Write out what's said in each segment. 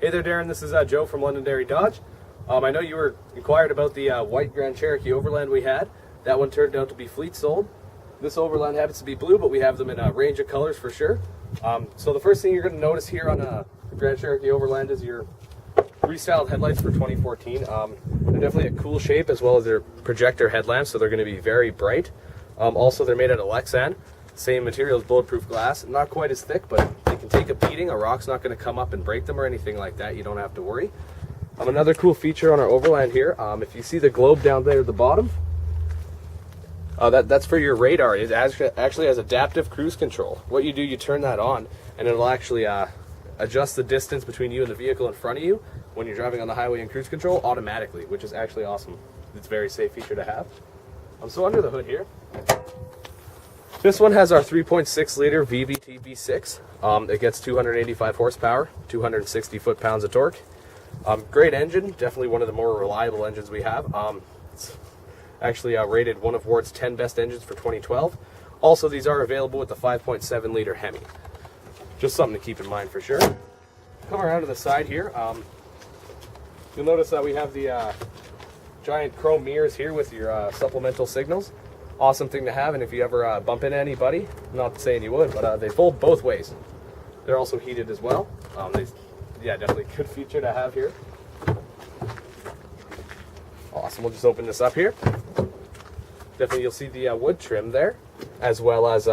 Hey there, Darren. This is Joe from Londonderry Dodge. I know you were inquired about the white Grand Cherokee Overland we had. That one turned out to be fleet sold. This Overland happens to be blue, but we have them in a range of colors for sure. So the first thing you're going to notice here on the Grand Cherokee Overland is your restyled headlights for 2014. They're definitely a cool shape, as well as their projector headlamps, so they're going to be very bright. Also, they're made out of Lexan. Same material as bulletproof glass. Not quite as thick, but they can take a beating. A rock's not going to come up and break them or anything like that. You don't have to worry. Another cool feature on our Overland here, if you see the globe down there at the bottom, that's for your radar. It actually has adaptive cruise control. What you do, you turn that on, and it'll actually adjust the distance between you and the vehicle in front of you when you're driving on the highway in cruise control automatically, which is actually awesome. It's a very safe feature to have. So under the hood here, this one has our 3.6 liter VVT V6. It gets 285 horsepower, 260 foot-pounds of torque. Great engine, definitely one of the more reliable engines we have. It's actually rated one of Ward's 10 best engines for 2012. Also, these are available with the 5.7 liter Hemi. Just something to keep in mind for sure. Come around to the side here. You'll notice that we have the giant chrome mirrors here with your supplemental signals. Awesome thing to have, and if you ever bump into anybody, not saying you would, but they fold both ways. They're also heated as well. Yeah, definitely a good feature to have here. Awesome, we'll just open this up here. Definitely you'll see the wood trim there, as well as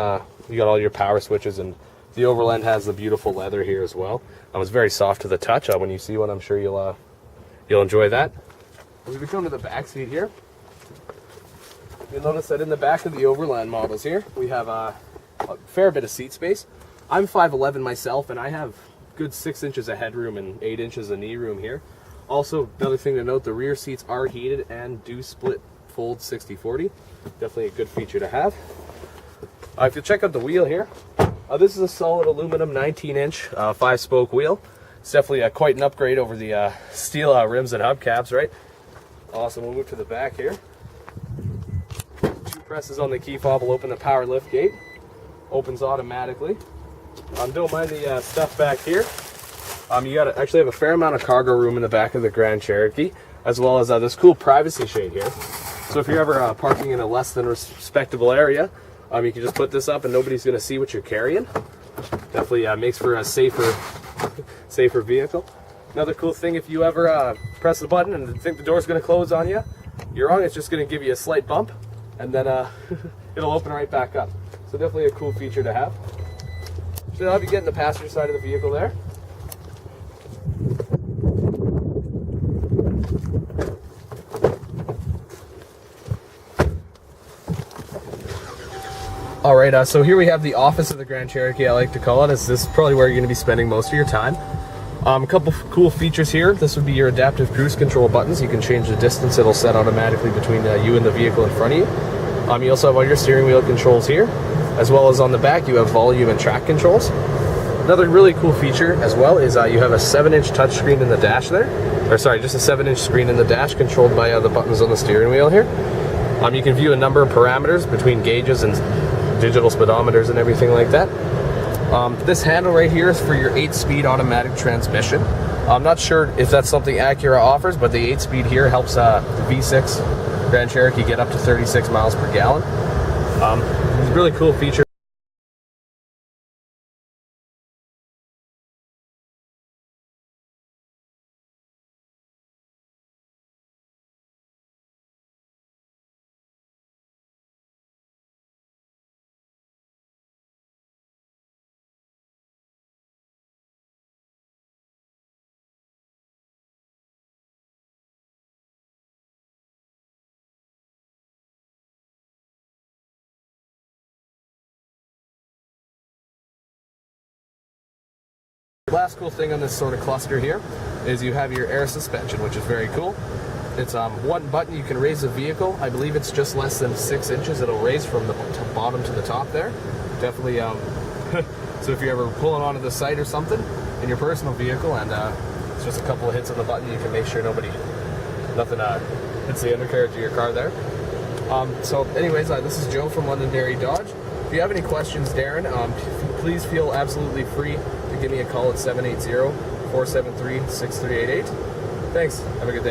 you got all your power switches, and the Overland has the beautiful leather here as well. It's very soft to the touch. When you see one, I'm sure you'll enjoy that. As we come to the back seat here, you'll notice that in the back of the Overland models here, we have a fair bit of seat space. I'm 5'11" myself, and I have good 6 inches of headroom and 8 inches of knee room here. Also, another thing to note, the rear seats are heated and do split fold 60/40. Definitely a good feature to have. If you check out the wheel here, this is a solid aluminum 19-inch 5-spoke wheel. It's definitely quite an upgrade over the steel rims and hubcaps, right? Awesome, we'll move to the back here. 2 presses on the key fob will open the power lift gate. Opens automatically. Don't mind the stuff back here. You actually have a fair amount of cargo room in the back of the Grand Cherokee, as well as this cool privacy shade here. So if you're ever parking in a less than respectable area, you can just put this up and nobody's going to see what you're carrying. Definitely makes for a safer vehicle. Another cool thing, if you ever press the button and think the door's going to close on you, you're wrong. It's just going to give you a slight bump, and then it'll open right back up. So definitely a cool feature to have. So now you get in the passenger side of the vehicle there. Alright, so here we have the office of the Grand Cherokee, I like to call it, as this is probably where you're going to be spending most of your time. A couple cool features here. This would be your adaptive cruise control buttons. You can change the distance. It'll set automatically between you and the vehicle in front of you. You also have all your steering wheel controls here, as well as on the back you have volume and track controls. Another really cool feature as well is you have a 7-inch touchscreen in the dash there. Or sorry, just a 7-inch screen in the dash controlled by the buttons on the steering wheel here. You can view a number of parameters between gauges and digital speedometers and everything like that. This handle right here is for your 8-speed automatic transmission. I'm not sure if that's something Acura offers, but the 8-speed here helps the V6 Grand Cherokee get up to 36 miles per gallon. It's a really cool feature. Last cool thing on this sort of cluster here is you have your air suspension, which is very cool. It's one button. You can raise the vehicle. I believe it's just less than 6 inches. It'll raise from the bottom to the top there. Definitely, so if you're ever pulling onto the site or something in your personal vehicle and it's just a couple of hits on the button, you can make sure nothing hits the undercarriage of your car there. So anyways, this is Joe from Londonderry Dodge. If you have any questions, Darren, please feel absolutely free to give me a call at 780-4 473-6388. Thanks. Have a good day.